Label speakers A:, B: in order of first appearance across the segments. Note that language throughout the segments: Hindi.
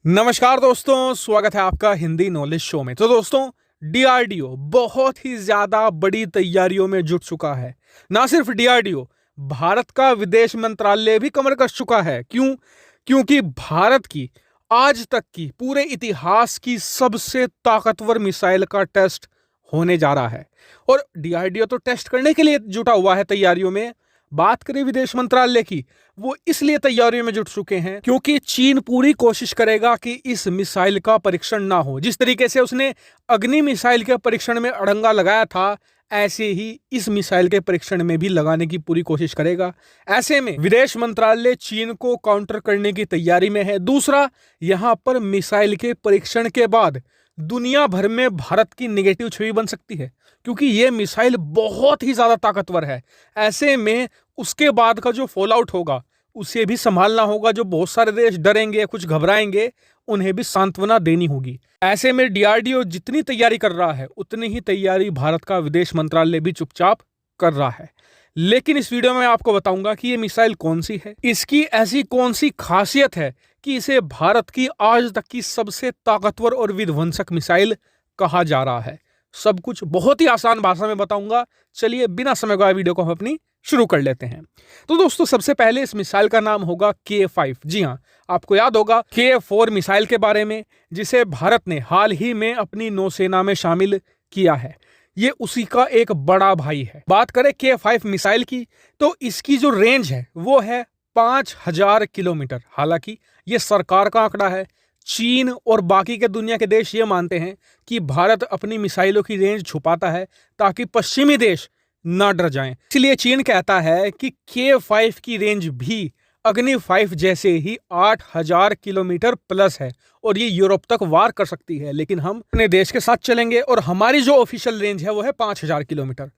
A: नमस्कार दोस्तों, स्वागत है आपका हिंदी नॉलेज शो में। तो दोस्तों, डीआरडीओ बहुत ही ज्यादा बड़ी तैयारियों में जुट चुका है। ना सिर्फ डीआरडीओ, भारत का विदेश मंत्रालय भी कमर कस चुका है। क्यों? क्योंकि भारत की आज तक की पूरे इतिहास की सबसे ताकतवर मिसाइल का टेस्ट होने जा रहा है और डीआरडीओ तो टेस्ट करने के लिए जुटा हुआ है तैयारियों में। बात करें विदेश मंत्रालय की, वो इसलिए तैयारियों में जुट चुके हैं क्योंकि चीन पूरी कोशिश करेगा कि इस मिसाइल का परीक्षण ना हो। जिस तरीके से उसने अग्नि मिसाइल के परीक्षण में अड़ंगा लगाया था, ऐसे ही इस मिसाइल के परीक्षण में भी लगाने की पूरी कोशिश करेगा। ऐसे में विदेश मंत्रालय चीन को काउंटर करने की तैयारी में है। दूसरा, यहां पर मिसाइल के परीक्षण के बाद दुनिया भर में भारत की नेगेटिव छवि बन सकती है क्योंकि यह मिसाइल बहुत ही ज्यादा ताकतवर है। ऐसे में उसके बाद का जो फॉल आउट होगा उसे भी संभालना होगा। जो बहुत सारे देश डरेंगे, कुछ घबराएंगे, उन्हें भी सांत्वना देनी होगी। ऐसे में डीआरडीओ जितनी तैयारी कर रहा है उतनी ही तैयारी भारत का विदेश मंत्रालय भी चुपचाप कर रहा है। लेकिन इस वीडियो में आपको बताऊंगा कि ये मिसाइल कौन सी है, इसकी ऐसी कौन सी खासियत है कि इसे भारत की आज तक की सबसे ताकतवर और विध्वंसक मिसाइल कहा जा रहा है। सब कुछ बहुत ही आसान भाषा में बताऊंगा। चलिए बिना समय गवाए वीडियो को हम अपनी शुरू कर लेते हैं। तो दोस्तों, सबसे पहले इस मिसाइल का नाम होगा K5। जी हाँ, आपको याद होगा K4 मिसाइल के बारे में, जिसे भारत ने हाल ही में अपनी नौसेना में शामिल किया है। ये उसी का एक बड़ा भाई है। बात करें K5 मिसाइल की, तो इसकी जो रेंज है वो है 5000 किलोमीटर। हालांकि ये सरकार का आंकड़ा है। चीन और बाकी के दुनिया के देश ये मानते हैं कि भारत अपनी मिसाइलों की रेंज छुपाता है ताकि पश्चिमी देश ना डर जाएं। इसलिए चीन कहता है कि K5 की रेंज भी अग्नि 5 जैसे ही 8000 किलोमीटर प्लस है और ये यूरोप तक वार कर सकती है। लेकिन हम अपने देश के साथ चलेंगे और हमारी जो ऑफिशियल रेंज है वो है 5000 किलोमीटर।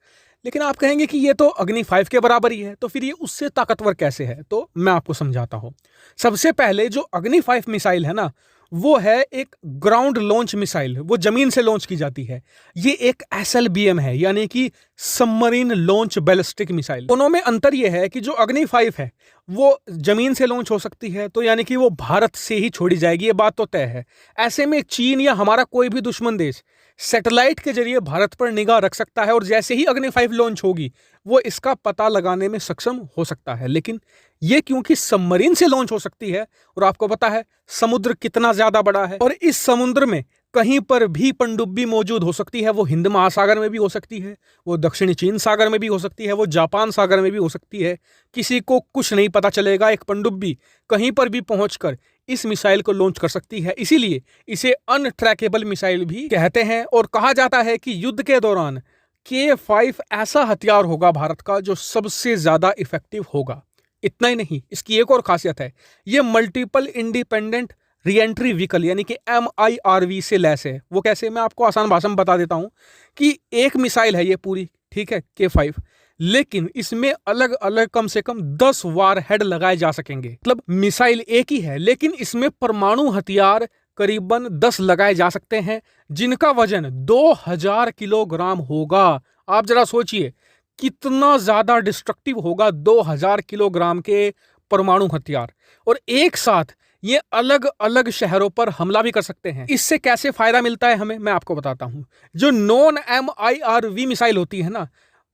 A: लेकिन आप कहेंगे कि ये तो अग्नि 5 के बराबर ही है, तो फिर ये उससे ताकतवर कैसे है? तो मैं आपको समझाता हूं। सबसे पहले जो अग्नि 5 मिसाइल है ना, वो है एक ग्राउंड लॉन्च मिसाइल। वो जमीन से लॉन्च की जाती है। ये एक SLBM है, यानी कि सबमरीन लॉन्च बैलिस्टिक मिसाइल। दोनों में अंतर यह है कि जो अग्नि 5 है वो जमीन से लॉन्च हो सकती है, तो यानी कि वो भारत से ही छोड़ी जाएगी, ये बात तो तय है। ऐसे में चीन या हमारा कोई भी दुश्मन देश सैटेलाइट के जरिए भारत पर निगाह रख सकता है और जैसे ही अग्नि 5 लॉन्च होगी वो इसका पता लगाने में सक्षम हो सकता है। लेकिन ये क्योंकि सबमरीन से लॉन्च हो सकती है, और आपको पता है समुद्र कितना ज्यादा बड़ा है, और इस समुद्र में कहीं पर भी पनडुब्बी मौजूद हो सकती है। वो हिंद महासागर में भी हो सकती है, वो दक्षिणी चीन सागर में भी हो सकती है, वो जापान सागर में भी हो सकती है। किसी को कुछ नहीं पता चलेगा। एक पनडुब्बी कहीं पर भी पहुंचकर इस मिसाइल को लॉन्च कर सकती है। इसीलिए इसे अनट्रैकेबल मिसाइल भी कहते हैं और कहा जाता है कि युद्ध के दौरान K5 ऐसा हथियार होगा भारत का जो सबसे ज्यादा इफेक्टिव होगा। इतना ही नहीं, इसकी एक और खासियत है, यह मल्टीपल इंडिपेंडेंट रीएंट्री व्हीकल यानी कि MIRV से लैस है। वो कैसे, मैं आपको आसान भाषा में बता देता हूं कि एक मिसाइल है ये पूरी, ठीक है, K5, लेकिन इसमें अलग अलग कम से कम 10 वार हेड लगाए जा सकेंगे। मतलब मिसाइल एक ही है लेकिन इसमें परमाणु हथियार करीबन 10 लगाए जा सकते हैं, जिनका वजन 2000 किलोग्राम होगा। आप जरा सोचिए कितना ज्यादा डिस्ट्रक्टिव होगा 2000 किलोग्राम के परमाणु हथियार, और एक साथ ये अलग अलग शहरों पर हमला भी कर सकते हैं। इससे कैसे फायदा मिलता है हमें, मैं आपको बताता हूं। जो नॉन MIRV मिसाइल होती है ना,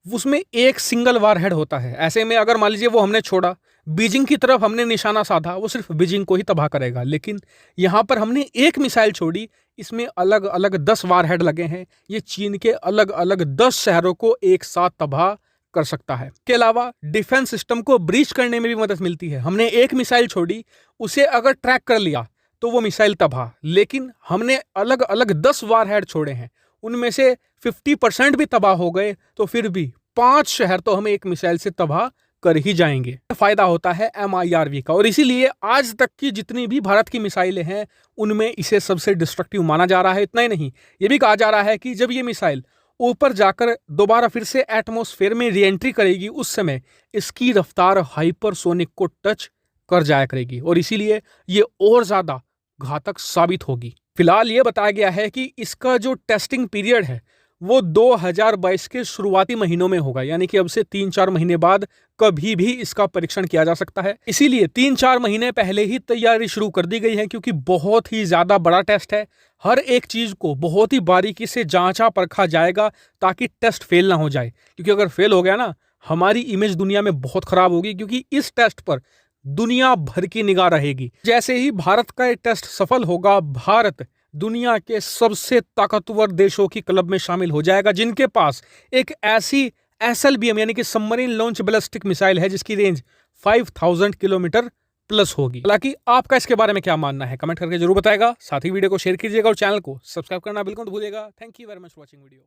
A: उसमें एक सिंगल वार हेड होता है। ऐसे में अगर मान लीजिए वो हमने छोड़ा, बीजिंग की तरफ हमने निशाना साधा, वो सिर्फ बीजिंग को ही तबाह करेगा। लेकिन यहां पर हमने एक मिसाइल छोड़ी, इसमें अलग अलग 10 वार हेड लगे हैं। ये चीन के अलग अलग 10 शहरों को एक साथ तबाह कर सकता है। के अलावा डिफेंस सिस्टम को ब्रीच करने में भी मदद मिलती है। हमने एक मिसाइल छोड़ी, उसे अगर ट्रैक कर लिया तो वो मिसाइल तबाह, लेकिन हमने अलग अलग 10 वार हेड छोड़े हैं, उनमें से 50% भी तबाह हो गए तो फिर भी 5 शहर तो हमें एक मिसाइल से तबाह कर ही जाएंगे। फायदा होता है MIRV का, और इसीलिए आज तक की जितनी भी भारत की मिसाइलें हैं उनमें इसे सबसे डिस्ट्रक्टिव माना जा रहा है। इतना ही नहीं, यह भी कहा जा रहा है कि जब ये मिसाइल ऊपर जाकर दोबारा फिर से एटमॉस्फेयर में रीएंट्री करेगी, उस समय इसकी रफ्तार हाइपरसोनिक को टच कर जाया करेगी और इसीलिए ये और ज्यादा घातक साबित होगी। फिलहाल ये बताया गया है कि इसका जो टेस्टिंग पीरियड है वो 2022 के शुरुआती महीनों में होगा, यानी कि अब से 3-4 महीने बाद कभी भी इसका परीक्षण किया जा सकता है। इसीलिए 3-4 महीने पहले ही तैयारी शुरू कर दी गई है, क्योंकि बहुत ही ज्यादा बड़ा टेस्ट है। हर एक चीज को बहुत ही बारीकी से जांचा परखा जाएगा ताकि टेस्ट फेल ना हो जाए, क्योंकि अगर फेल हो गया ना, हमारी इमेज दुनिया में बहुत खराब होगी, क्योंकि इस टेस्ट पर दुनिया भर की निगाह रहेगी। जैसे ही भारत का ये टेस्ट सफल होगा, भारत दुनिया के सबसे ताकतवर देशों की क्लब में शामिल हो जाएगा, जिनके पास एक ऐसी SLBM यानी कि सबमरीन लॉन्च बैलिस्टिक मिसाइल है जिसकी रेंज 5000 किलोमीटर प्लस होगी। हालांकि आपका इसके बारे में क्या मानना है, कमेंट करके जरूर बताएगा। साथ ही वीडियो को शेयर कीजिएगा और चैनल को सब्सक्राइब करना बिल्कुल मत भूलिएगा। Thank you very much for watching video.